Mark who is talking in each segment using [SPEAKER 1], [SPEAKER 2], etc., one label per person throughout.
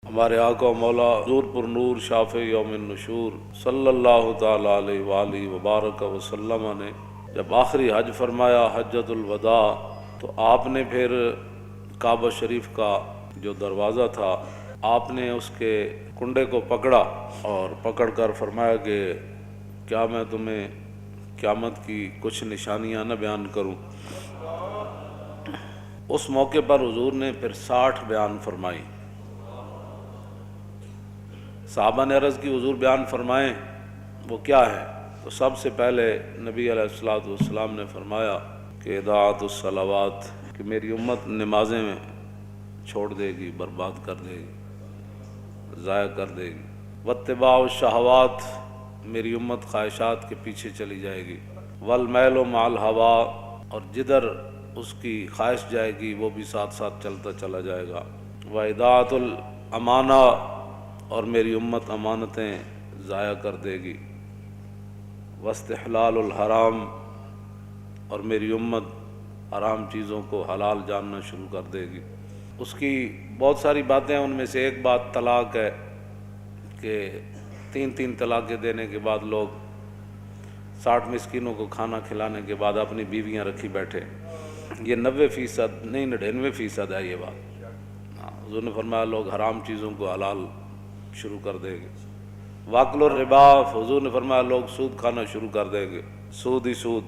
[SPEAKER 1] ہمارے آقا و مولا حضور پر نور شافع یوم النشور صلی اللہ تعالیٰ علیہ وآلہ وبارک وسلم نے جب آخری حج فرمایا حجۃ الوداع، تو آپ نے پھر کعبہ شریف کا جو دروازہ تھا آپ نے اس کے کنڈے کو پکڑا اور پکڑ کر فرمایا کہ کیا میں تمہیں قیامت کی کچھ نشانیاں نہ بیان کروں۔ اس موقع پر حضور نے پھر 60 بیان فرمائی۔ صحابہ نے عرض کی حضور بیان فرمائیں وہ کیا ہے؟ تو سب سے پہلے نبی علیہ الصلوۃ والسلام نے فرمایا کہ اضاعت الصلوات، کہ میری امت نمازیں چھوڑ دے گی، برباد کر دے گی، ضائع کر دے گی۔ واتباع الشہوات، میری امت خواہشات کے پیچھے چلی جائے گی۔ والمیل مع الہوا، اور جدھر اس کی خواہش جائے گی وہ بھی ساتھ ساتھ چلتا چلا جائے گا۔ واضاعت الامانہ، اور میری امت امانتیں ضائع کر دے گی۔ واستحلال الحرام، اور میری امت حرام چیزوں کو حلال جاننا شروع کر دے گی۔ اس کی بہت ساری باتیں ہیں، ان میں سے ایک بات طلاق ہے کہ 3 طلاقیں دینے کے بعد لوگ 60 مسکینوں کو کھانا کھلانے کے بعد اپنی بیویاں رکھی بیٹھے۔ یہ 90% نہیں 99% ہے یہ بات۔ حضور نے فرمایا لوگ حرام چیزوں کو حلال شروع کر دیں گے۔ واکل الربا، حضور نے فرمایا لوگ سود کھانا شروع کر دیں گے، سود ہی سود۔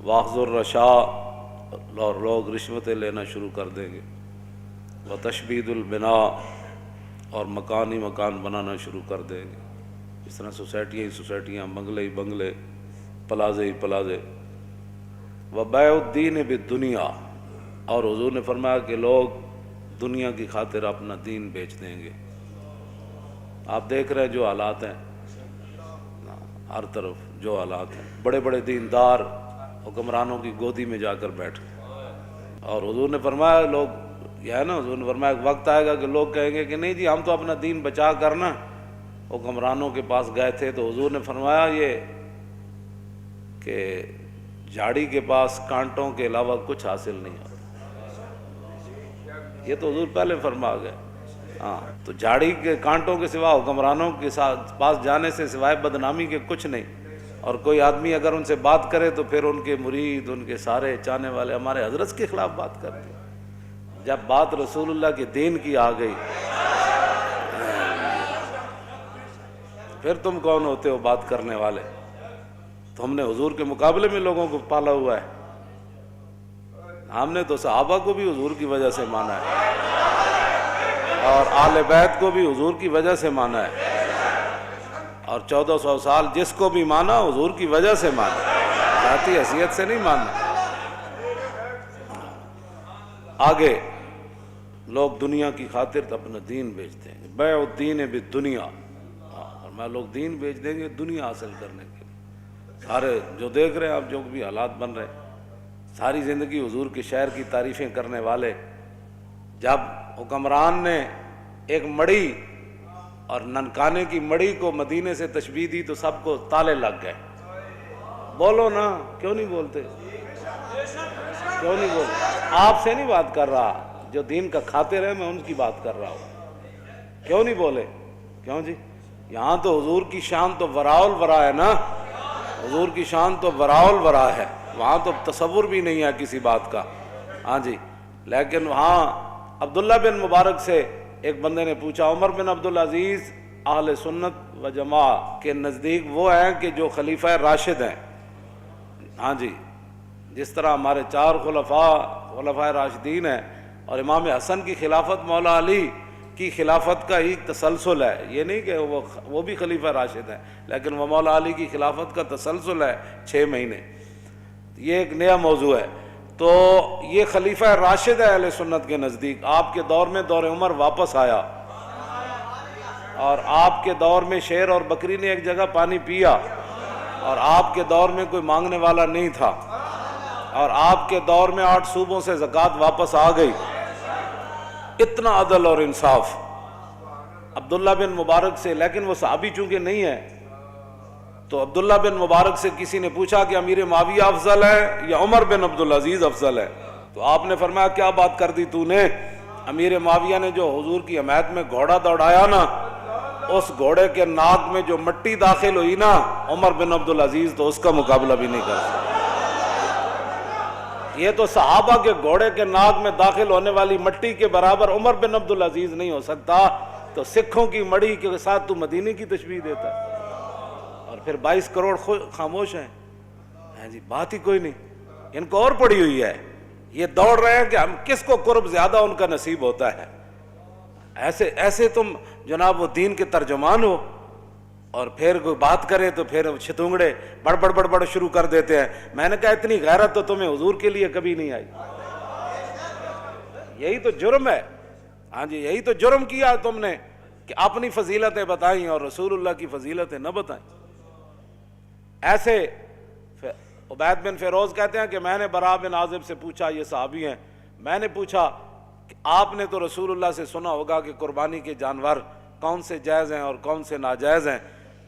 [SPEAKER 1] واخذ الرشا، اور لوگ رشوتیں لینا شروع کر دیں گے۔ وتشبید البناء، اور مکان ہی مکان بنانا شروع کر دیں گے۔ اس طرح سوسائٹیاں ہی سوسائٹیاں، بنگلے ہی بنگلے، پلازے ہی پلازے۔ وبیع الدین بالدنیا، اور حضور نے فرمایا کہ لوگ دنیا کی خاطر اپنا دین بیچ دیں گے۔ آپ دیکھ رہے ہیں جو حالات ہیں، ہر طرف جو حالات ہیں، بڑے بڑے دیندار حکمرانوں کی گودی میں جا کر بیٹھے۔ اور حضور نے فرمایا لوگ، یہ ہے نا، حضور نے فرمایا ایک وقت آئے گا کہ لوگ کہیں گے کہ نہیں جی ہم تو اپنا دین بچا کر نا حکمرانوں کے پاس گئے تھے۔ تو حضور نے فرمایا یہ کہ جھاڑی کے پاس کانٹوں کے علاوہ کچھ حاصل نہیں ہوتا۔ یہ تو حضور پہلے فرما گئے۔ ہاں، تو جھاڑی کے کانٹوں کے سوا حکمرانوں کے پاس جانے سے سوائے بدنامی کے کچھ نہیں۔ اور کوئی آدمی اگر ان سے بات کرے تو پھر ان کے مرید، ان کے سارے چاہنے والے ہمارے حضرت کے خلاف بات کرتے ہیں۔ جب بات رسول اللہ کے دین کی آ گئی پھر تم کون ہوتے ہو بات کرنے والے؟ تو ہم نے حضور کے مقابلے میں لوگوں کو پالا ہوا ہے۔ ہم نے تو صحابہ کو بھی حضور کی وجہ سے مانا ہے، اور آل بیت کو بھی حضور کی وجہ سے مانا ہے، اور 1400 سال جس کو بھی مانا حضور کی وجہ سے مانا، ذاتی حیثیت سے نہیں ماننا۔ آگے لوگ دنیا کی خاطر اپنا دین بیچتے ہیں، بیع الدین بالدنیا، اور میں لوگ دین بیچ دیں گے دنیا حاصل کرنے کے لیے۔ سارے جو دیکھ رہے ہیں آپ، جو بھی حالات بن رہے ہیں، ساری زندگی حضور کے شہر کی تعریفیں کرنے والے، جب حکمران نے ایک مڑی اور ننکانے کی مڑی کو مدینے سے تشبیہ دی تو سب کو تالے لگ گئے۔ بولو نا، کیوں نہیں بولتے؟ کیوں نہیں بولتے؟ آپ سے نہیں بات کر رہا، جو دین کا خاطر ہے میں ان کی بات کر رہا ہوں۔ کیوں نہیں بولے؟ کیوں جی؟ یہاں تو حضور کی شان تو وراء الورا ہے نا، حضور کی شان تو وراء الورا ہے، وہاں تو تصور بھی نہیں ہے کسی بات کا۔ ہاں جی، لیکن وہاں عبداللہ بن مبارک سے ایک بندے نے پوچھا، عمر بن عبدالعزیز اہل سنت و جماعت کے نزدیک وہ ہیں کہ جو خلیفہ راشد ہیں۔ ہاں جی، جس طرح ہمارے 4 خلفاء راشدین ہیں، اور امام حسن کی خلافت مولا علی کی خلافت کا ہی تسلسل ہے، یہ نہیں کہ وہ بھی خلیفہ راشد ہیں، لیکن وہ مولا علی کی خلافت کا تسلسل ہے 6 مہینے۔ یہ ایک نیا موضوع ہے۔ تو یہ خلیفہ راشد ہے اہل سنت کے نزدیک۔ آپ کے دور میں دور عمر واپس آیا، اور آپ کے دور میں شیر اور بکری نے ایک جگہ پانی پیا، اور آپ کے دور میں کوئی مانگنے والا نہیں تھا، اور آپ کے دور میں 8 صوبوں سے زکوٰۃ واپس آ گئی۔ اتنا عدل اور انصاف عبداللہ بن مبارک سے، لیکن وہ صحابی چونکہ نہیں ہے، تو عبداللہ بن مبارک سے کسی نے پوچھا کہ امیر معاویہ افضل ہے یا عمر بن عبدالعزیز افضل ہے؟ تو آپ نے فرمایا کیا بات کر دی تو نے؟ امیر معاویہ نے جو حضور کی حمایت میں گھوڑا دوڑایا نا، اس گھوڑے کے ناک میں جو مٹی داخل ہوئی نا، عمر بن عبدالعزیز تو اس کا مقابلہ بھی نہیں کر سکتا۔ یہ تو صحابہ کے گھوڑے کے ناک میں داخل ہونے والی مٹی کے برابر عمر بن عبدالعزیز نہیں ہو سکتا، تو سکھوں کی مڑی کے ساتھ تو مدینے کی تشبیہ دیتا ہے، اور پھر 22 کروڑ خاموش ہیں جی، بات ہی کوئی نہیں، ان کو اور پڑی ہوئی ہے، یہ دوڑ رہے ہیں کہ ہم کس کو قرب زیادہ ان کا نصیب ہوتا ہے۔ ایسے تم جناب وہ دین کے ترجمان ہو، اور پھر کوئی بات کرے تو پھر چھتونگڑے بڑ شروع کر دیتے ہیں۔ میں نے کہا اتنی غیرت تو تمہیں حضور کے لیے کبھی نہیں آئی، یہی تو جرم ہے، ہاں جی یہی تو جرم کیا تم نے کہ اپنی فضیلتیں بتائیں اور رسول اللہ کی فضیلتیں نہ بتائیں۔ ایسے عبید بن فیروز کہتے ہیں کہ میں نے براء بن عازب سے پوچھا، یہ صحابی ہیں، میں نے پوچھا کہ آپ نے تو رسول اللہ سے سنا ہوگا کہ قربانی کے جانور کون سے جائز ہیں اور کون سے ناجائز ہیں،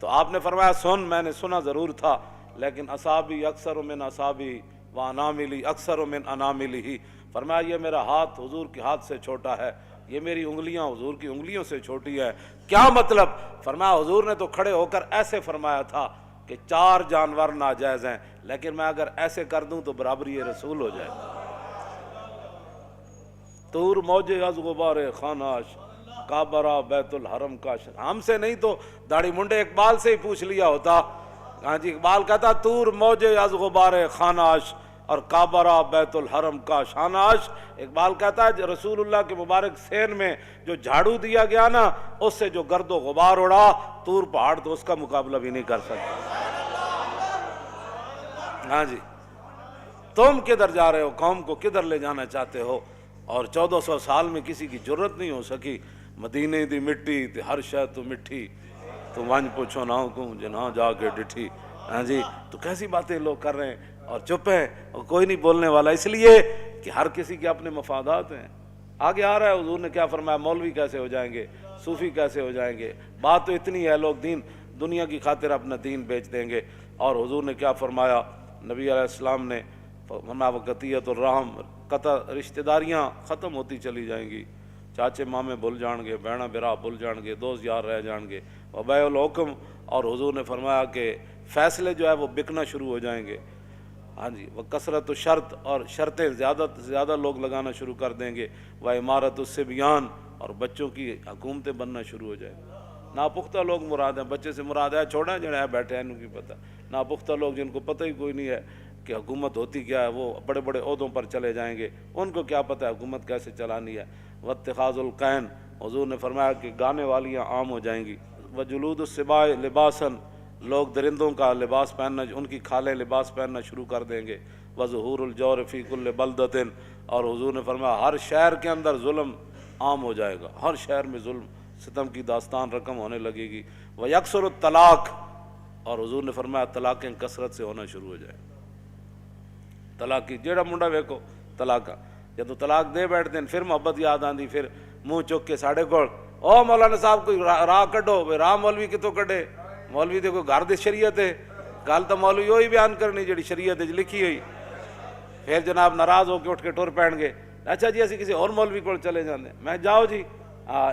[SPEAKER 1] تو آپ نے فرمایا میں نے سنا ضرور تھا، لیکن اصابی اکثر من اصابی و اناملی اکثر من اناملی، فرمایا یہ میرا ہاتھ حضور کے ہاتھ سے چھوٹا ہے، یہ میری انگلیاں حضور کی انگلیوں سے چھوٹی ہے۔ کیا مطلب؟ فرمایا حضور نے تو کھڑے ہو کر ایسے فرمایا تھا کہ 4 جانور ناجائز ہیں، لیکن میں اگر ایسے کر دوں تو برابری رسول ہو جائے گا۔ طور موجے از غبار خاناش، کعبہ بیت الحرم کاش۔ ہم سے نہیں تو داڑھی منڈے اقبال سے ہی پوچھ لیا ہوتا، ہاں جی اقبال کہتا طور موجے از غبار خاناش اور کعبہ بیت الحرم کا شاناش۔ اقبال کہتا ہے رسول اللہ کے مبارک سین میں جو جھاڑو دیا گیا نا، اس سے جو گرد و غبار اڑا، طور پہاڑ تو اس کا مقابلہ بھی نہیں کر سکتا۔ ہاں جی تم کدھر جا رہے ہو، قوم کو کدھر لے جانا چاہتے ہو؟ اور 1400 سال میں کسی کی جرت نہیں ہو سکی۔ مدینے دی مٹی تے ہر شے تو مٹھی، تو ونج پوچھو نہ کو جناں جا کے ڈٹھی۔ ہاں جی تو کیسی باتیں لوگ کر رہے ہیں اور چپ ہیں اور کوئی نہیں بولنے والا، اس لیے کہ ہر کسی کے اپنے مفادات ہیں۔ آگے آ رہا ہے حضور نے کیا فرمایا، مولوی کیسے ہو جائیں گے، صوفی کیسے ہو جائیں گے، بات تو اتنی ہے، لوگ دنیا کی خاطر اپنا دین بیچ دیں گے۔ اور حضور نے کیا فرمایا، نبی علیہ السلام نے فرمایا وقتیت الرحم، قطع رشتہ داریاں ختم ہوتی چلی جائیں گی، چاچے مامے بھول جان گے، بہنا برا بھول جان گے، دوست یار رہ جان گے، وبیع الحکم، اور حضور نے فرمایا کہ فیصلے جو ہے وہ بکنا شروع ہو جائیں گے۔ ہاں جی وہ کثرت و شرط، اور شرطیں زیادہ لوگ لگانا شروع کر دیں گے، وہ عمارت الصبیان، اور بچوں کی حکومتیں بننا شروع ہو جائیں گی۔ ناپختہ لوگ مراد ہیں، بچے سے مراد ہے چھوڑیں جڑے ہیں بیٹھے ہیں ان کی پتہ، ناپختہ لوگ جن کو پتہ ہی کوئی نہیں ہے کہ حکومت ہوتی کیا ہے، وہ بڑے بڑے عہدوں پر چلے جائیں گے، ان کو کیا پتہ ہے حکومت کیسے چلانی ہے۔ واتخاذ القین، حضور نے فرمایا کہ گانے والیاں عام ہو جائیں گی۔ وجلود السباع لباسا، لوگ درندوں کا لباس پہننا، ان کی کھالیں لباس پہننا شروع کر دیں گے۔ وظہور الجور فی کل بلدۃ، اور حضور نے فرمایا ہر شہر کے اندر ظلم عام ہو جائے گا، ہر شہر میں ظلم ستم کی داستان رقم ہونے لگے گی۔ ویکثر الطلاق، اور حضور نے فرمایا طلاقیں کثرت سے ہونا شروع ہو جائیں، طلاق کی جیڑا منڈا ویکو طلاق، جب تو طلاق دے بیٹھتے ہیں پھر محبت یاد آندی، پھر منہ چک کے ساڑے کول او مولانا صاحب کوئی راہ کڈو، راہ مولوی کتوں کڈے، مولوی دے کوئی گھر دی شریعت ہے، گل تو مولوی وہی بیان کرنی جڑی شریعت وچ لکھی ہوئی۔ پھر جناب ناراض ہو کے اٹھ کے ٹر پین گے، اچھا جی اسی کسی اور مولوی کول چلے جاندے، میں جاؤ جی،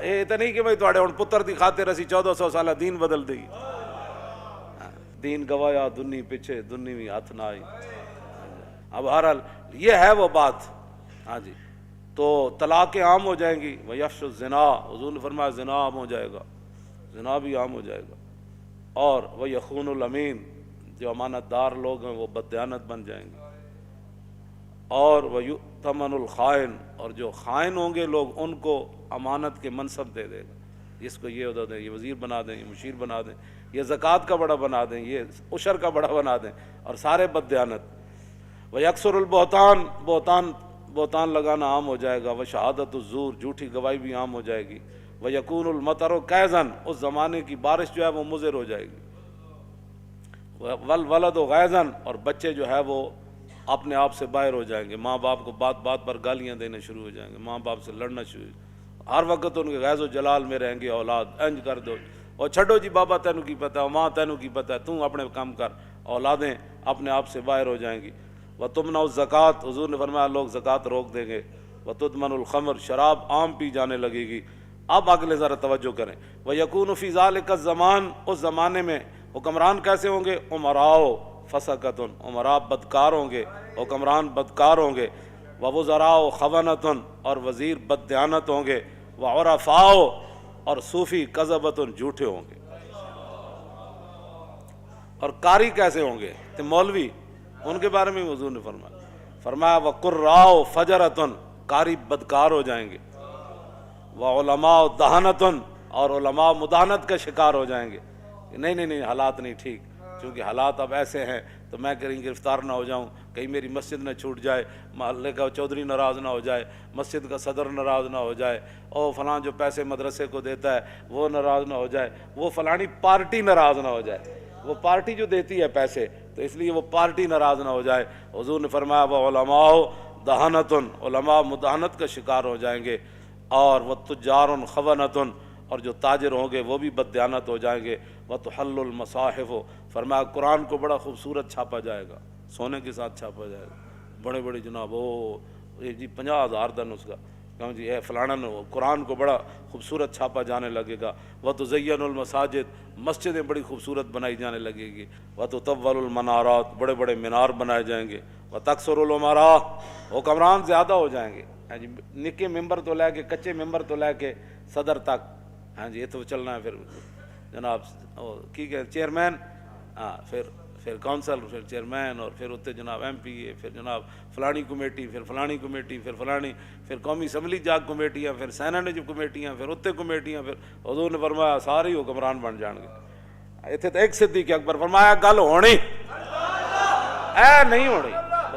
[SPEAKER 1] یہ تو نہیں کہ بھائی تواڈے ہن پتر دی خاطر اسی 1400 سالہ دین بدل دئی، دین گوایا دنی پیچھے دنی بھی ہاتھ نہ آئی۔ اب بہرحال یہ ہے وہ بات، ہاں جی تو طلاقیں عام ہو جائیں گی۔ ویفش الزنا، حضور نے فرمایا زنا عام ہو جائے گا، زنا بھی عام ہو جائے گا۔ اور وہ یخون الامین، جو امانت دار لوگ ہیں وہ بددیانت بن جائیں گے۔ اور وہ یؤتمن الخائن، اور جو خائن ہوں گے لوگ ان کو امانت کے منصب دے دے گا، اس کو یہ عہدہ دیں، یہ وزیر بنا دیں، یہ مشیر بنا دیں، یہ زکوٰۃ کا بڑا بنا دیں، یہ عشر کا بڑا بنا دیں، اور سارے بددیانت۔ ویکثر البہتان، بہتان لگانا عام ہو جائے گا۔ وشہادت الزور، جھوٹی گواہی بھی عام ہو جائے گی۔ ویکون المطر کیزن، اس زمانے کی بارش جو ہے وہ مضر ہو جائے گی۔ والولد غیظن، اور بچے جو ہے وہ اپنے آپ سے باہر ہو جائیں گے، ماں باپ کو بات بات پر گالیاں دینے شروع ہو جائیں گے، ماں باپ سے لڑنا شروع، ہر وقت ان کے غیظ و جلال میں رہیں گے، اولاد انج کر دو، اور چھڈو جی بابا تینوں کی پتہ ہے، ماں تینوں کی پتہ ہے، تم اپنے کام کر، اولادیں اپنے آپ سے باہر ہو جائیں گی۔ وَتُمْنَعُ الزَّکَاۃ، حضور نے فرمایا لوگ زکوٰۃ روک دیں گے۔ وتدمن الخمر، شراب عام پی جانے لگے گی۔ اب اگلے ذرا توجہ کریں، وَيَكُونُ فِي ذَلِكَ الزَّمَانِ، اس زمانے میں حکمران کیسے ہوں گے؟ عمراء فسقۃ، عمراء بدکار ہوں گے، حکمران بدکار ہوں گے، ووزراء خونۃ، اور وزیر بددیانت ہوں گے، وعرفاء، اور صوفی کذبۃ، جھوٹے ہوں گے۔ اور قاری کیسے ہوں گے؟ تو مولوی، ان کے بارے میں حضور نے فرمایا وقراء فجرۃ، قاری بدکار ہو جائیں گے، وعلماء دہنۃ، اور علماء مداحنت کا شکار ہو جائیں گے۔ نہیں حالات نہیں ٹھیک، چونکہ حالات اب ایسے ہیں تو میں کہیں گرفتار نہ ہو جاؤں، کہیں میری مسجد نہ چھوٹ جائے، محلے کا چودھری ناراض نہ ہو جائے، مسجد کا صدر ناراض نہ ہو جائے، اور فلاں جو پیسے مدرسے کو دیتا ہے وہ ناراض نہ ہو جائے، وہ فلانی پارٹی ناراض نہ ہو جائے، وہ پارٹی جو دیتی ہے پیسے تو اس لیے وہ پارٹی ناراض نہ ہو جائے۔ حضور نے فرمایا وہ علماء دہنۃ، علماء مداحنت کا شکار ہو جائیں گے، اور وہ تجار خونۃ، اور جو تاجر ہوں گے وہ بھی بددیانت ہو جائیں گے، وتحل المصاحف، فرمایا قرآن کو بڑا خوبصورت چھاپا جائے گا، سونے کے ساتھ چھاپا جائے گا، بڑے بڑے جناب جی 50,000 دن اس کا، کہوں جی اے فلانا قرآن کو بڑا خوبصورت چھاپا جانے لگے گا، وتزین المساجد، مسجدیں بڑی خوبصورت بنائی جانے لگے گی، وتطول المنارات، بڑے بڑے مینار بنائے جائیں گے، وتکثر الامراء، حکمران زیادہ ہو جائیں گے، ہاں جی نکے ممبر تو لے کے کچے ممبر تو لے کے صدر تک، ہاں جی یہ تو چلنا ہے، پھر جناب کی کہ چیئرمین، ہاں پھر کونسل، پھر چیئرمین، اور پھر اتنے جناب ایم پی اے، پھر جناب فلانی کمیٹی، پھر فلانی کمیٹی، پھر فلانی، پھر قومی اسمبلی جاگ کمیٹیاں، پھر سینٹ کمیٹیاں، پھر اتنے کمیٹیاں، پھر حضور نے فرمایا سارے ہی حکمران بن جان گے۔ اتنے تو ایک صدیق اکبر فرمایا گل ہونی اے نہیں ہونی،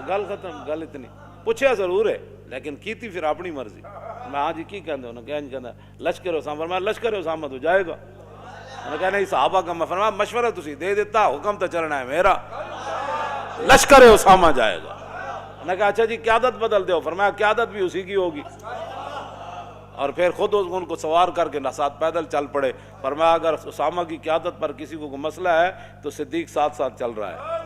[SPEAKER 1] گل ختم، گل اتنی، پوچھا ضرور ہے لیکن کیتی پھر اپنی مرضی۔ میں ہاں جی کی کہندے انہوں نے کہنا لشکر اسامہ، فرمایا لشکر اسامہ تو جائے گا، انہوں نے کہا نہیں صحابہ کا، میں فرمایا مشورہ تسی دے دیتا، حکم تو چلنا ہے میرا، لشکر اسامہ جائے گا۔ انہوں نے کہا اچھا جی قیادت بدل دو، فرمایا قیادت بھی اسی کی ہوگی، اور پھر خود ان کو سوار کر کے ساتھ پیدل چل پڑے، فرمایا اگر اسامہ کی قیادت پر کسی کو کوئی مسئلہ ہے تو صدیق ساتھ ساتھ چل رہا ہے۔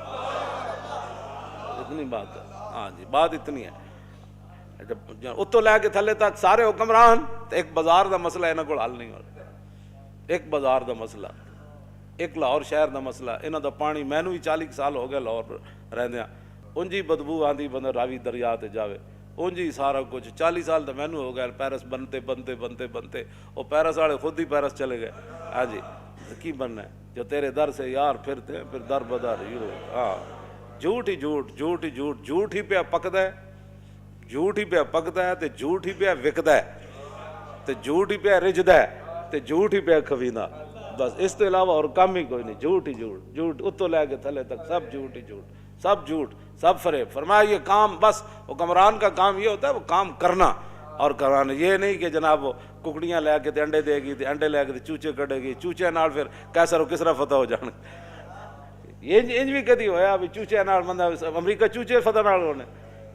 [SPEAKER 1] اتنی بات ہے، ہاں جی بات اتنی ہے۔ اتو لے کے تھلے تک سارے حکمران، ایک بازار دا مسئلہ انہاں کول حل نہیں ہو رہا، ایک بازار دا مسئلہ، ایک لاہور شہر دا مسئلہ، انہاں دا پانی مینوں ہی 40 سال ہو گئے لاہور رہندیاں، انجی بدبو آندی بندہ راوی دریا تے جاوے، انجی سارا کچھ 40 سال تو مینوں ہو گئے پیرس بنتے وہ پیرس والے خود ہی پیرس چلے گئے، ہاں جی کی بننا ہے جو تیرے در سے یار پھرتے ہیں پھر در بدر، ہاں جھوٹ ہی جھوٹ، جھوٹ ہی جھوٹ، جھوٹ ہی پہ پکدا ہے، جھوٹ ہی پہ پکدا ہے تے جھوٹ ہی پہ وکدا ہے تے جھوٹ ہی پہ رجدا ہے تے جھوٹ ہی پہ کھویندا، بس اس کے علاوہ اور کم ہی کوئی نہیں، جھوٹ ہی جھوٹ، جھوٹ اتو لے کے تھلے تک سب جھوٹ ہی جھوٹ، سب جھوٹ، سب فریب۔ فرمایا یہ کام بس حکمران کا کام یہ ہوتا ہے وہ کام کرنا اور کرانا، یہ نہیں کہ جناب وہ ککڑیاں لے کے تے انڈے دے گی تے انڈے لے کے تے چوچے کڈے گی، چوچے نال پھر کیسر و کسرا فتح ہو جان، یہ انج بھی کدی ہویا بھی چوچے نال بندہ امریکہ چوچے فتح نال ہونے،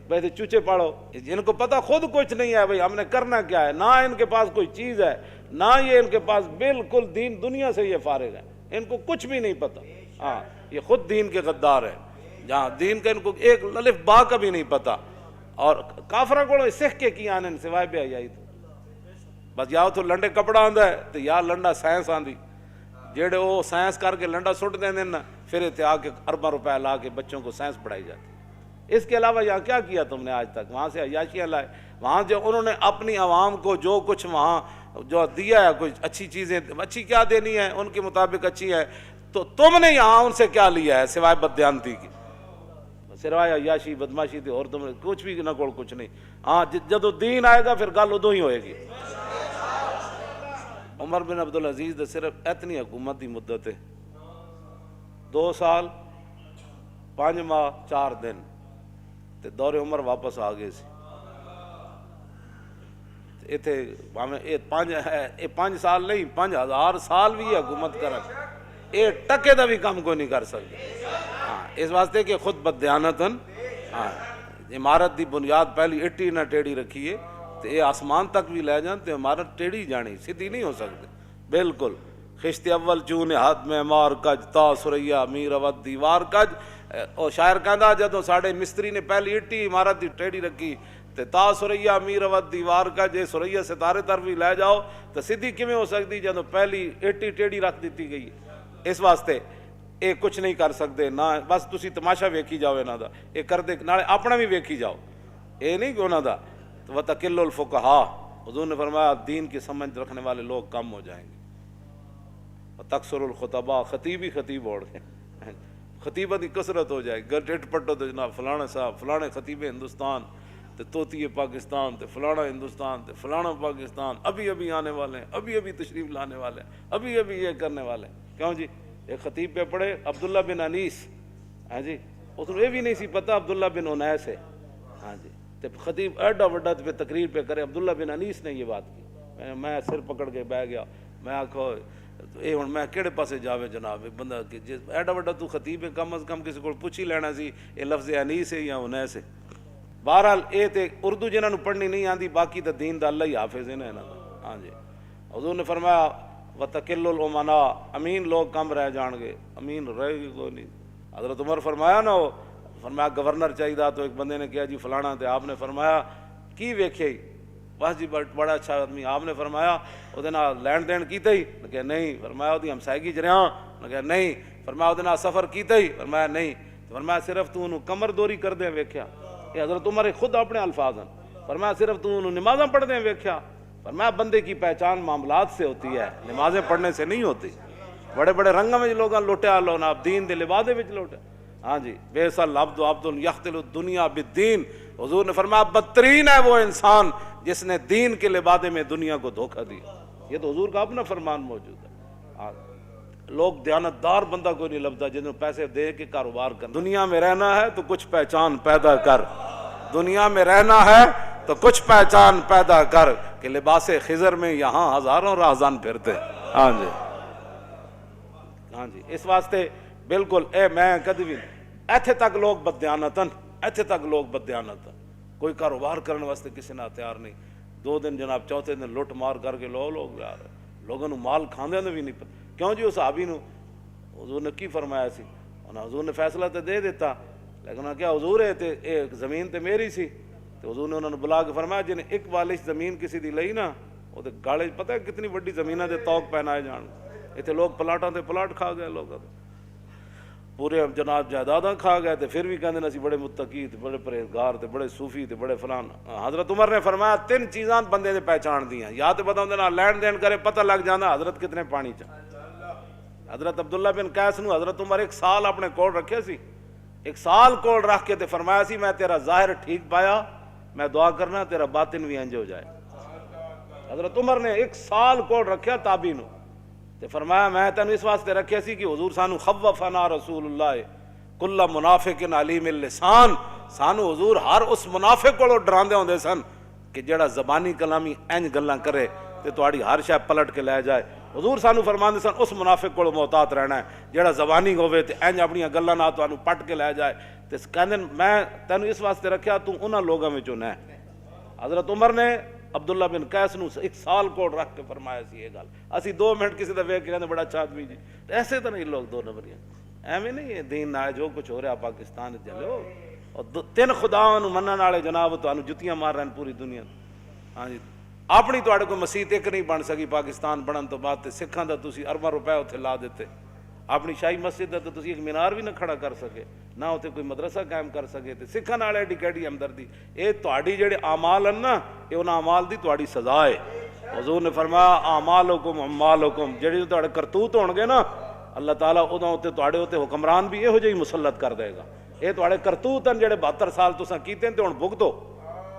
[SPEAKER 1] بھائی چوچے پاڑو، ان کو پتہ خود کچھ نہیں ہے بھائی ہم نے کرنا کیا ہے، نہ ان کے پاس کوئی چیز ہے، نہ یہ ان کے پاس بالکل دین دنیا سے یہ فارغ ہے، ان کو کچھ بھی نہیں پتہ، ہاں یہ خود دین کے غدار ہیں، جہاں دین کا ان کو ایک الف با کا بھی نہیں پتہ، اور کافراں کو سکھ کے کی آنے سوائے بے حیائی تو بس یا تو لنڈے کپڑا آندا ہے تو یا لنڈا سائنس آندی، جیڑے وہ سائنس کر کے لنڈا سٹ دیں نا پھر اتنے آ کے ارباں روپے لا کے بچوں کو سائنس پڑھائی جاتی۔ اس کے علاوہ یہاں کیا کیا تم نے آج تک؟ وہاں سے عیاشیاں لائے، وہاں جو انہوں نے اپنی عوام کو جو کچھ وہاں جو دیا ہے، کچھ اچھی چیزیں، اچھی کیا دینی ہے ان کے مطابق اچھی ہے، تو تم نے یہاں ان سے کیا لیا ہے سوائے بددیانتی کی، سوائے عیاشی بدماشی تھی، اور تم نے کچھ بھی نہ کوئی کچھ نہیں۔ ہاں جدو دین آئے گا پھر گل ادو ہی ہوئے گی۔ عمر بن عبدالعزیز دے صرف اتنی حکومت دی مدت ہے 2 سال 5 ماہ 4 دن تے دور عمر واپس آ گئے سی، اتنے یہ 5 سال نہیں 5000 سال بھی حکومت کرن، یہ ٹکے دا بھی کام کوئی نہیں کر سکتے، ہاں اس واسطے کہ خود بددیانتن، ہاں عمارت دی بنیاد پہلی اٹی نہ ٹیڑھی رکھیے تو یہ آسمان تک بھی لے جان تو عمارت ٹیڑھی جانی، سیدھی نہیں ہو سکتی بالکل۔ خشت اول چون ہاتھ میں مار کج تا سریا میر اود دیوار کج، اور شاعر کہندا جدوں ساڈے مستری نے پہلی اٹی عمارت دی ٹیڑھی رکھی تے تا سریا میر ود دیوار کا جے سریا ستارے طرف بھی لے جاؤ تو سیدھی کیویں ہو سکتی جدوں پہلی ایٹی ٹیڑھی رکھ دیتی گئی ہے۔ اس واسطے یہ کچھ نہیں کر سکتے نہ، بس تسی تماشا ویکھی جاؤ انہاں دا، یہ کر دے نالے اپنا بھی ویکھی جاؤ، یہ نہیں کہ انہاں دا وَتَقِلُّ الْفُقَہَا، حضور نے فرمایا دین کی سمجھ رکھنے والے لوگ کم ہو جائیں گے، وَتَكْثُرُ الْخُطَبَاء، خطیب ہی خطیب اوڑ گئے، خطیبہ دی کثرت ہو جائے گی، ڈٹ پٹو تو جناب فلانا صاحب فلانے خطیب ہندوستان تے طوطی پاکستان تے فلانا ہندوستان تے فلانا پاکستان ابھی ابھی آنے والے ہیں، ابھی ابھی تشریف لانے والے ہیں، ابھی ابھی یہ کرنے والے ہیں۔ کیوں جی؟ ایک خطیب پہ پڑھے عبداللہ بن انیس، ہاں جی، اس کو یہ بھی نہیں سی پتہ عبداللہ بن انیس ہے، ہاں جی، تے خطیب ایڈا وڈا پہ تقریر پہ کرے عبداللہ بن انیس نے یہ بات کی، میں سر پکڑ کے بہ گیا، میں آکھو اے ہن میں کہڑے پاسے جاوے جناب، بندہ کہ جس ایڈا وڈا تو خطیب ہے کم از کم کسی کو پوچھ ہی لینا سی یہ لفظ انیس ہے یا انیس ہے۔ بہرحال اے تے اردو جنہاں نوں پڑھنی نہیں آندی، باقی تے دین دا اللہ ہی حافظ ہے نا انہاں دا، ہاں جی۔ حضور نے فرمایا وَتَقِلُّ الْأُمَنَاء، امین لوگ کم رہ جان گے، امین رہے گی کوئی نہیں۔ حضرت عمر فرمایا نا، وہ فرمایا گورنر چاہیے، تو ایک بندے نے کہا جی فلانا، تے آپ نے فرمایا کی ویکھے ہی، بس جی بڑا اچھا آدمی، آپ نے فرمایا وہ لین دین کیتے ہی، نے کہا نہیں، فرمایا وہ ہمسائیگی جریاں، نے کہا نہیں، فرمایا وہ سفر کیتے ہی، فرمایا نہیں، فرمایا صرف تو انہوں کمر دوری کر دیں ویکھیا، یہ حضرت عمر خود اپنے الفاظ ہیں، فرمایا صرف تو انہوں نمازاں پڑھ دیں ویکھیا، فرمایا بندے کی پہچان معاملات سے ہوتی ہے، نمازیں پڑھنے سے نہیں ہوتی۔ بڑے بڑے رنگوں میں لوگاں لوٹیا لو نا، دین دے لبادے وچ لوٹیا، ہاں جی، بئس العبد عبد یختل الدنیا بالدین، حضور نے فرمایا بدترین ہے وہ انسان جس نے دین کے لبادے میں دنیا کو دھوکہ دیا۔ یہ تو حضور کا اپنا فرمان موجود ہے۔ لوگ دیانتدار بندہ کوئی نہیں لبدا جنہوں پیسے دے کے کاروبار کر، دنیا میں رہنا ہے تو کچھ پہچان پیدا کر، دنیا میں رہنا ہے تو کچھ پہچان پیدا کر، کہ لباس خضر میں یہاں ہزاروں راہزان پھرتے، ہاں جی، ہاں جی۔ اس واسطے بالکل اے میں کدی بھی ایتھے تک لوگ بددیانتن، ایتھے تک لوگ بددیانتن، کوئی کاروبار کرنے واسطے کسی نہ تیار نہیں، 2 دن جناب چوتھے دن لٹ مار کر کے لوگ یار لوگوں نو مال کھاندے نے بھی نہیں پتہ۔ کیوں جی؟ اس صحابی نو حضور نے کی فرمایا سی، حضور نے فیصلہ تو دے دیتا، لیکن انہوں نے کیا حضور ہے تے ایک زمین تے میری سی، تو حضور نے انہوں نے بلا کے فرمایا جن ایک بالش زمین کسی دی لئی نا، وہ تے گاڑے پتہ ہے کتنی بڑی زمینہ دے توق پہنائے جان، ایتھے لوگ پلاٹاں تے پلاٹ کھا گئے، لوگ پورے جناب جائیداداں کھا گئے، تے پھر بھی کہندے نا سی بڑے متقی تے بڑے پرہیزگار تے بڑے صوفی تے بڑے فلان۔ حضرت عمر نے فرمایا 3 چیزاں بندے نے پہچان دیاں، یا تو بندہ اندے نال لین دین کرے پتہ لگ جانا حضرت کتنے پانی چا۔ حضرت عبداللہ بن قیس نو حضرت عمر 1 سال اپنے کول رکھے سی، 1 سال کول رکھ کے تے فرمایا سی میں تیرا ظاہر ٹھیک پایا، میں دعا کرنا تیرا باطن بھی انج ہو جائے۔ حضرت عمر نے 1 سال کول رکھیا تابعی نو، تے فرمایا میں تینوں اس واسطے رکھیا سی کہ حضور سانو خوفنا رسول اللہ کل منافق علیم اللسان، سانو حضور ہر اس منافق کو ڈراندے ہوندے سن کہ جڑا زبانی کلامی انج گلاں کرے تے تہاڈی ہر شے پلٹ کے لے جائے۔ حضور سانو فرماندے سن اس منافق کو محتاط رہنا ہے جڑا زبانی ہوے تے انج اپنی گلاں نال تانوں پٹ کے لے جائے، تے کہندے میں تینوں اس واسطے رکھیا تو انہاں لوگاں وچوں نہ۔ حضرت عمر نے عبداللہ بن قیس نو 1 سال کو رکھ کے فرمایا سی یہ گل، اسی 2 منٹ کسی دا ویکھ کے کہندے بڑا اچھا آدمی جی، ایسے تو نہیں لوگ 2 نمبریاں، ایویں نہیں ہے دین نہ جو کچھ ہو رہا پاکستان چلو، اور 3 خداواں نو منن والے جناب تانوں جتیاں مار رہے پوری دنیا، ہاں جی۔ اپنی تواڈے کوئی مسجد ایک نہیں بن سکی پاکستان بنن تو بعد، تے سکھاں دا تسی ارباں روپے اتھے لا دیتے، اپنی شاہی مسجد دا تو تسی ایک مینار بھی نہ کھڑا کر سکے، نہ اتھے کوئی مدرسہ قائم کر سکے، تے سکھاں نال ایڈی کیڑی ہمدردی، اے تہاڈی جڑے اعمال ہیں نا، اے انہاں اعمال دی تہاڈی سزا ہے۔ حضور نے فرمایا اعمالکم اعمالکم، جڑے تہاڈے کرتوت ہون گے نا اللہ تعالیٰ اُداں تے تہاڈے تے حکمران بھی یہو جہی مسلط کر دے گا۔ اے تہاڈے کرتوت ہیں جڑے 72 سال تساں کیتے تے ہن بھگتو،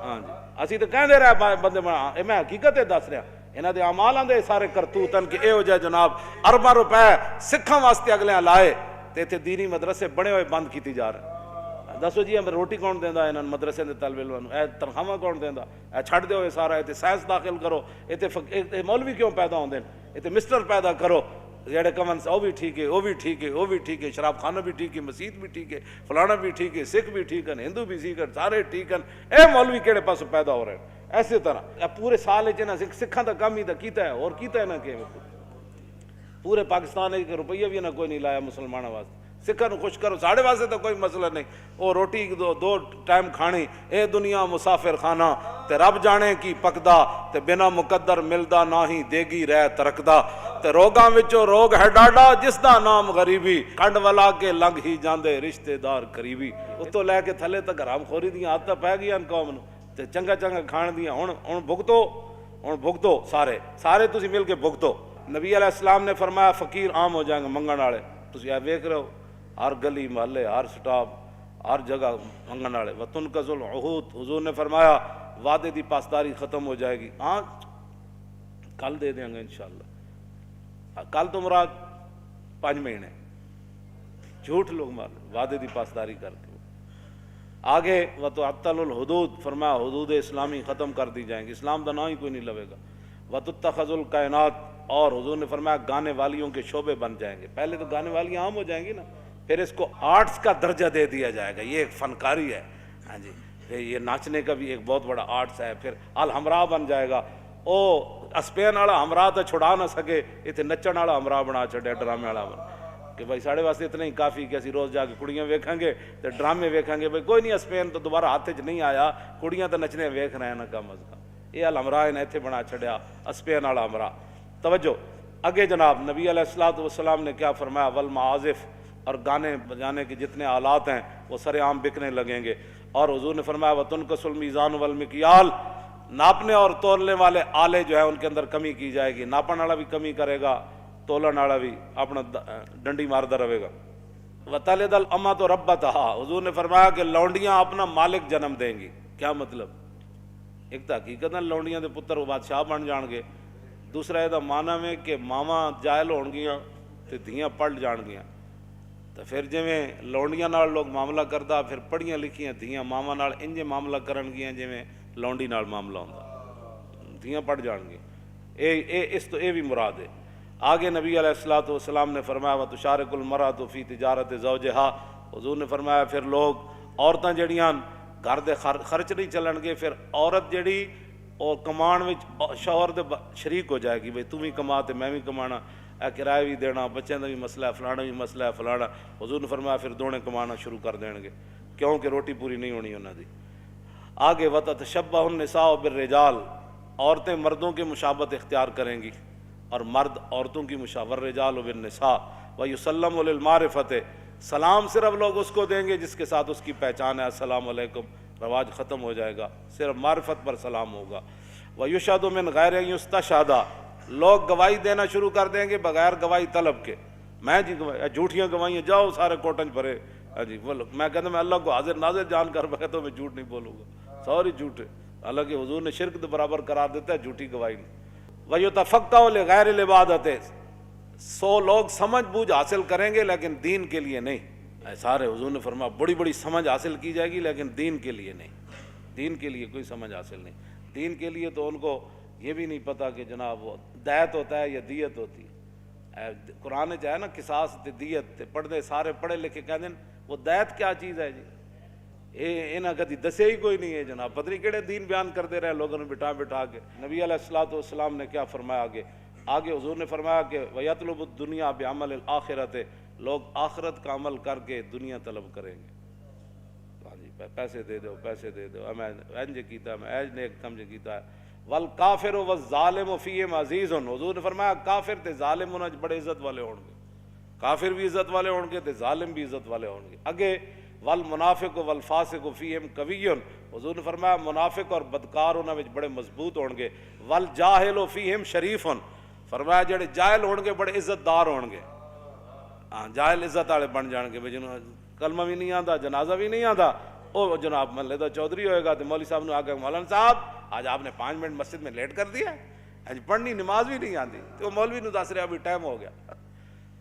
[SPEAKER 1] ہاں جی۔ اسی تے کہندے رہے بندے اے میں حقیقت دس رہا، انہاں دے اعمالاں دے سارے کرتوت ہیں کہ یہو جہے جناب ارباں روپے سکھاں واسطے اگلیاں لائے تے اتنے دینی مدرسے بنے ہوئے بند کیتی جا رہے ہیں۔ دسو جی ہمیں روٹی کون دیندا انہاں مدرسے دے طالب علماں نوں، اے تنخواہ کون دیندا؟ اے چھڈ دیو اے سارا، اتنے سائنس داخل کرو، اتنے مولوی کیوں پیدا ہوندے ہیں، اتنے مسٹر پیدا کرو جڑے کمن سے وہ بھی ٹھیک ہے، وہ بھی ٹھیک ہے، وہ بھی ٹھیک ہے، شراب خانہ بھی ٹھیک ہے، مسجد بھی ٹھیک ہے، فلانا بھی ٹھیک ہے، سکھ بھی ٹھیک ہیں، ہندو بھی ٹھیک ہیں، سارے ٹھیک ہیں، اے مولوی کہڑے پاس پیدا ہو رہے ہیں۔ ایسے طرح پورے سال سکھاں دا کام ہی دا کیتا ہے، اور کیتا ہے نہ کہ پورے پاکستان ایک روپیہ بھی نہ کوئی نہیں لایا مسلمانوں واسطے، سکھاں نوں خوش کرو، ساڑے واسطے تو کوئی مسئلہ نہیں، وہ روٹی دو ٹائم کھانی، اے دنیا مسافر خانہ، تے رب جانے کی پکدا، تے بنا مقدر ملدا نہ ہی دیگی رہ ترکدا، تے روگاں وچوں روگ ہے ڈاڈا جس دا نام غریبی، کنڈ ولا کے لنگ ہی جاندے رشتے دار قریبی۔ اتوں لے کے تھلے تک حرام خوری دیاں عادتاں پی گئیاں قوم نوں، تے چنگا چنگا کھان دیاں، ہن بھگتو سارے تسی مل کے بھگتو۔ نبی علیہ السلام نے فرمایا فقیر عام ہو جائیں گے، منگن والے تسی اے ویکھ رہے ہو، ہر گلی محلے ہر سٹاپ ہر جگہ منگن والے۔ وتنقض العہود، حضور نے فرمایا وعدے دی پاسداری ختم ہو جائے گی، ہاں کل دے دیں گے انشاءاللہ، کل تو مراد 5 مہینے، جھوٹ لوگ مار وعدے دی پاسداری کر کے۔ آگے وتعطل الحدود، فرمایا حدود اسلامی ختم کر دی جائیں گی، اسلام دا نام ہی کوئی نہیں لوے گا۔ وتتخذ الکائنات، اور حضور نے فرمایا گانے والیوں کے شعبے بن جائیں گے، پہلے تو گانے والیاں عام ہو جائیں گی نا، پھر اس کو آرٹس کا درجہ دے دیا جائے گا، یہ ایک فنکاری ہے، ہاں جی، یہ ناچنے کا بھی ایک بہت بڑا آرٹس ہے۔ پھر الحمراء بن جائے گا، او اسپین والا ہمراہ تو چھڑا نہ سکے، اتنے نچن والا ہمراہ بنا چھڑیا، ڈرامے والا بنا کہ بھائی ساڑے واسطے اتنا ہی کافی کہ اسی روز جا کے کڑیاں ویکھیں گے تو ڈرامے ویکھیں گے، بھائی کوئی نہیں اسپین تو دوبارہ ہاتھ چ نہیں آیا، کڑیاں تو نچنے ویکھ رہے ہیں نا کم از کم، یہ الحمراہ نے اتنے بنا چھڑیا اسپین والا ہمراہ۔ توجہ اگے جناب نبی علیہ الصلوۃ والسلام نے کیا فرمایا، والمعازف، اور گانے بجانے کے جتنے آلات ہیں وہ سر عام بکنے لگیں گے، اور حضور نے فرمایا وتنقص المیزان والمکیال، ناپنے اور تولنے والے آلے جو ہیں ان کے اندر کمی کی جائے گی، ناپن والا بھی کمی کرے گا، تولن والا بھی اپنا ڈنڈی مارتا رہے گا۔ وتلد الامۃ ربتہا، حضور نے فرمایا کہ لونڈیاں اپنا مالک جنم دیں گی۔ کیا مطلب؟ ایک تو حقیقت لونڈیاں دے پتر وہ بادشاہ بن جان گے، دوسرا یہ معنی میں کہ ماواں جائل ہون گیاں تے دھیاں پڑھ جان گیاں، تو پھر جویں لونڈیاں نال لوگ معاملہ کردا، پھر پڑھیاں لکھیاں دھیاں ماواں نال انجے معاملہ کرن گیاں جویں لونڈی نال معاملہ ہوندا، دھیاں پڑھ جان گے، اس تو یہ بھی مراد ہے۔ آگے نبی علیہ الصلوۃ والسلام نے فرمایا وتشارک المرأۃ فی تجارت زوجہا، حضور نے فرمایا پھر لوگ عورتاں جڑیاں گھر دے خرچ نہیں چلن گے، پھر عورت جڑی اور کمان وچ شوہر دے شریک ہو جائے گی، بھئی تم بھی کما تے میں بھی کمانا، اے کرایہ بھی دینا، بچوں کا بھی مسئلہ ہے، فلانا بھی مسئلہ ہے فلانا، حضور نے فرمایا پھر دونے کمانا شروع کر دیں گے، کیونکہ روٹی پوری نہیں ہونی انہاں دی۔ آگے وتتشبہ النساء بالرجال، عورتیں مردوں کی مشابہت اختیار کریں گی اور مرد عورتوں کی مشابہت، والرجال بالنساء ویسلم للمعرفۃ، سلام صرف لوگ اس کو دیں گے جس کے ساتھ اس کی پہچان ہے، السلام علیکم رواج ختم ہو جائے گا، صرف معرفت پر سلام ہوگا۔ وَيُشْهَدُ مِنْ غَيْرِ أَنْ يُسْتَشْهَدَ، لوگ گواہی دینا شروع کر دیں گے بغیر گواہی طلب کے، میں جی جھوٹیاں گواہیاں جاؤ سارے کوٹنج بھرے، جی میں کہتا میں اللہ کو حاضر ناظر جان کر بیٹھا تو میں جھوٹ نہیں بولوں گا، سوری جھوٹ ہے، حالانکہ حضور نے شرک کے برابر قرار دیتا ہے جھوٹی گواہی نہیں۔ وَيُتَفَقَّهُ لِغَيْرِ الْعِبَادَةِ، 100 لوگ سمجھ بوجھ حاصل کریں گے لیکن دین کے لیے نہیں، سارے حضور نے فرمایا بڑی بڑی سمجھ حاصل کی جائے گی لیکن دین کے لیے نہیں، دین کے لیے کوئی سمجھ حاصل نہیں، دین کے لیے تو ان کو یہ بھی نہیں پتا کہ جناب وہ دیت ہوتا ہے یا دیت ہوتی ہے، قرآن جو ہے نا قصاص تے دیت تے پڑھتے سارے پڑھے لکھے کہہ دیں وہ دیت کیا چیز ہے جی، انہاں کدی دسے ہی کوئی نہیں ہے جناب، پتہ نہیں کہڑے دین بیان کرتے رہے لوگوں نے بٹھا بٹھا کے۔ نبی علیہ الصلوۃ والسلام نے کیا فرمایا آگے حضور نے فرمایا کہ وَيَطْلُبُ الدُّنْيَا بِعَمَلِ الْآخِرَةِ، لوگ آخرت کا عمل کر کے دنیا طلب کریں گے، ہاں جی پیسے دے دو پیسے دے دو، میں انج کیتا میں ایج نیک کم کیتا ہے۔ وَالْكَافِرُ وَالظَّالِمُ فِيهِمْ عَزِيزٌ، حضور نے فرمایا کافر تے ظالم انہاں بڑے عزت والے ہون گے، کافر بھی عزت والے ہون گے تے ظالم بھی عزت والے ہون گے۔ اگے والمنافق والفاسق فیہم قوی، حضور نے فرمایا منافق اور بدکار انہاں وچ بڑے مضبوط ہون گے۔ والجاہل فیہم شریف، فرمایا جڑے جاہل ہون گے بڑے عزت دار ہون گے، ہاں جاہل عزت والے بن جان گے، جنہوں کلمہ بھی نہیں آتا جنازہ بھی نہیں آتا، وہ جناب محلے دا چودھری ہوئے گا تو مولوی صاحب نے آ کے مولانا صاحب آج آپ نے 5 منٹ مسجد میں لیٹ کر دیا ہے، پڑھنی نماز بھی نہیں آتی، تو مولوی نے دس رہا ابھی ٹائم ہو گیا،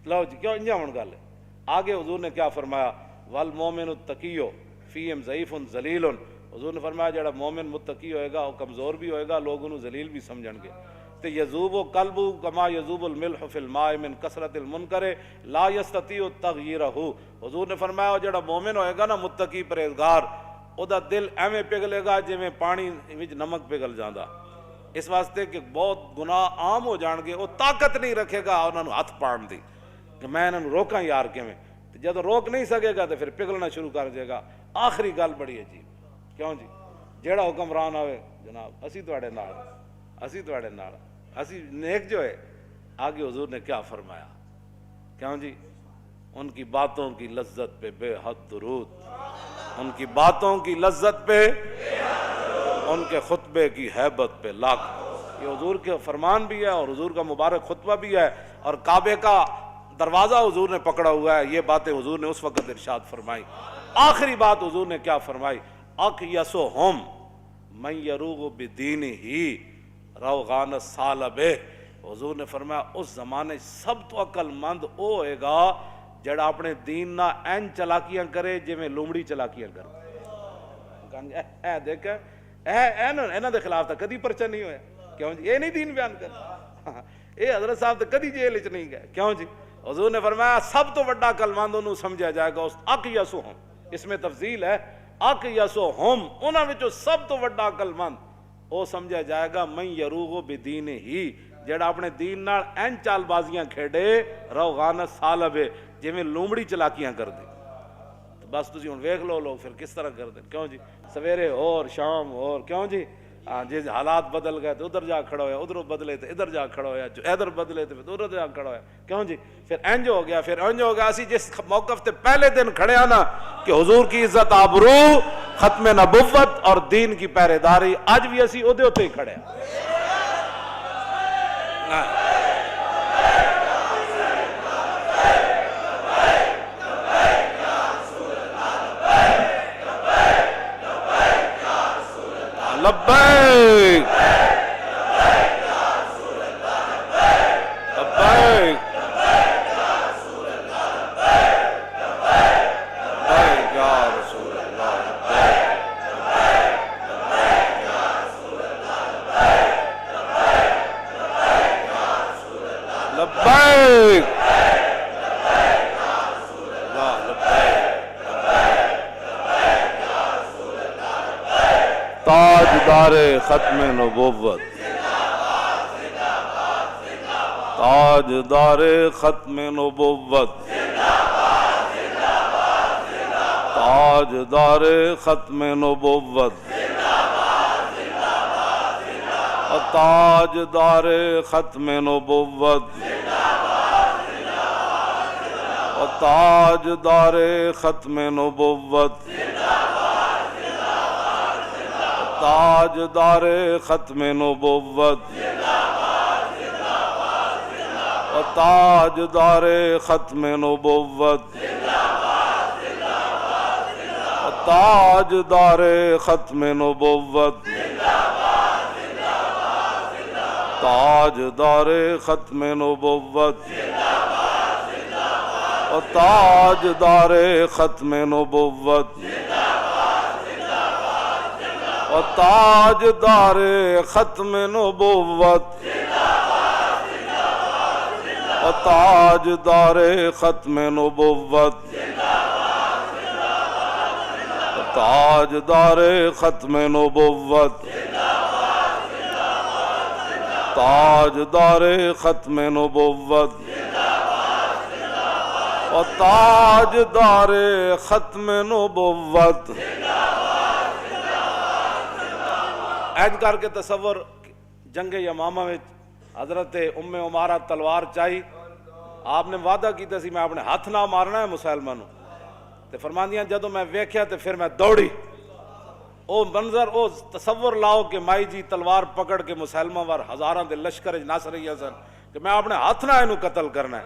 [SPEAKER 1] لو جی کیوں انجا ہون گل ہے۔ آگے حضور نے کیا فرمایا والمومن التقی فیہم ضعیف ذلیل، حضور نے فرمایا جڑا مومن متقی ہوئے گا وہ کمزور بھی ہوئے گا، لوگ انہوں ذلیل بھی سمجھن گے۔ تے یذوب قلبہ کما یذوب الملح فی الماء من کثرت المنکر لا یستطیع تغییرہ، حضور نے فرمایا جڑا مومن ہوئے گا نا متقی پرہیزگار، او دا دل ایویں پگھلے گا جویں پانی وچ نمک پگھل جاندا، اس واسطے کہ بہت گناہ عام ہو جان گے، وہ طاقت نہیں رکھے گا انہاں نوں ہاتھ پاڑن دی کہ میں انہاں نوں روکاں یار کیویں، جب روک نہیں سکے گا تو پھر پگھلنا شروع کر دے گا. آخری گل بڑی عجیب, کیوں جی, جیڑا حکمران آوے جناب اسی تواڈے نال, اسی تواڈے نال, اسی نیک جو ہے. آگے حضور نے کیا فرمایا, کیوں جی, ان کی باتوں کی لذت پہ بے حد درود, ان کی باتوں کی لذت پہ, ان کے خطبے کی ہیبت پہ لاکھ. یہ حضور کے فرمان بھی ہے اور حضور کا مبارک خطبہ بھی ہے, اور کعبے کا دروازہ حضور نے پکڑا ہوا ہے. یہ باتیں حضور نے اس وقت ارشاد فرمائی. آخری بات حضور نے کیا فرمائی, اقیسہم من یروغ بدینہ روغان الثعلب. حضور نے فرمایا اس زمانے سب تو عقل مند او ہوئے گا جڑا اپنے دین نہ این چلاکیاں کرے جی میں لومڑی چلاکیاں کرے. اے دیکھ اینا دے خلاف تا کدی پرچہ نہیں ہویا, کیوں جی, یہ نہیں دین بیان کر, اے حضرت صاحب تا کدی جیل وچ نہیں گئے, کیوں جی. حضور نے فرمایا سب تو بڑا عقل مند انہوں سمجھا جائے گا اس اقیسہم, اس میں تفضیل ہے, اقیسہم انہاں وچوں سب تو بڑا عقل مند او سمجھا جائے گا من یروغ بدینہ, جڑا اپنے دین نال این چال بازیاں کھیڑے روغان الثعلب, جی میں لومڑی چلاکیاں کر دے. تو بس تسی ہن ویکھ لو لوگ پھر کس طرح کر دیں, کیوں جی, سویرے اور شام اور, کیوں جی, جی حالات بدل گئے تو ادھر جا کھڑا ہویا, ادھر بدلے تو ادھر جا کھڑا ہویا, جو ادھر بدلے تو ادھر جا کھڑا ہویا, کیوں جی, پھر انج ہو گیا, پھر انج ہو گیا. اسی جس موقف تے پہلے دن کھڑے آنا کہ حضور کی عزت آبرو, ختم نبوت اور دین کی پہرے داری, اج بھی اسی اودے ہوتے ہی کھڑے ہیں. لبیک لبیک تاجدار ختم نبوت, تاجدار ختم نبوت, تاجدار ختم نبوت, تاجدار ختم نبوت, تاجدار ختم نبوت, تاجدار ختم نبوت, تاجدار ختم نبوت, تاجدار ختم نبوت, تاجدار ختم نبوت, تاجدار ختم نبوت, تاجدار ختم نبوت, تاجدار ختم نبوت, تاجدار ختم نبوت, تاجدار ختم نبوت, تاجدار ختم نبوت. این کر کے تصور جنگ یمامہ میں حضرت ام عمارہ تلوار چاہی, آپ نے وعدہ کیتا سی میں اپنے ہاتھ نہ مارنا ہے مسلمانوں, تے فرماندیاں جدوں میں ویکھیا تے پھر میں دوڑی. او منظر, او تصور لاؤ کہ مائی جی تلوار پکڑ کے مسلمہ وار ہزاراں دے لشکر نس رہی سن کہ میں اپنے ہاتھ نہ اینو قتل کرنا ہے.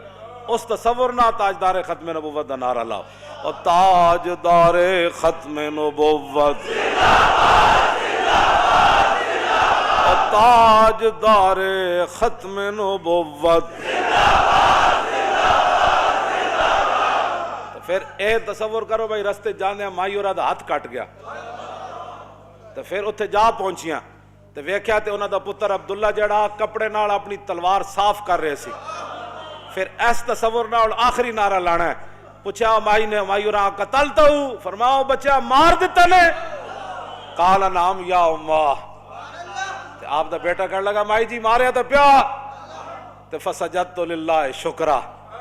[SPEAKER 1] اس تصور نہ تاجدار ختم نبوت دا نعرہ لاؤ, اور تاجدار ختم نبوت, تاجدار ختم نبوت. پھر اے تصور کرو بھائی رستے جانے مائی اور ہاتھ کٹ گیا, تو پھر اتھے جا پہنچیاں تو ویکھیا تے انہاں دا پتر عبداللہ جڑا کپڑے نال اپنی تلوار صاف کر رہے سی. پھر اس تصور نال آخری نعرہ لانا ہے. پوچھا مائی نے, مائی اور قتلتا ہوں, فرماؤ بچہ مار دیتا نے, قال نعم یا امہ. آپ دا بیٹا کہنے لگا مائی جی ماریا تو پیا, تو فسجدت للہ شکرہ,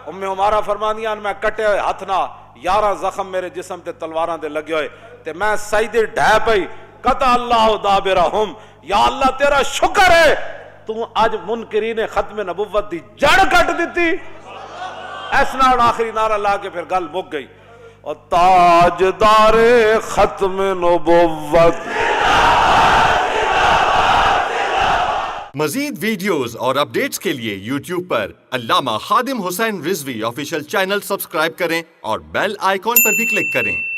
[SPEAKER 1] ام عمارہ فرمانیاں میں کٹے ہوئے ہاتھ نہ 11 زخم میرے جسم تے تلواراں دے لگے ہوئے تے میں سجدے ڈھے پئی قطع اللہ دابرہم، یا اللہ تیرا شکر ہے تو اج منکرین ختم نبوت دی جڑ کٹ دیتی. اس نال آخری نعرہ لا کے پھر گل مک گئی. اور تاجدار ختم نبوت.
[SPEAKER 2] مزید ویڈیوز اور اپڈیٹس کے لیے یوٹیوب پر علامہ Khadim Hussain Rizvi official channel subscribe کریں اور بیل آئیکن پر بھی کلک کریں.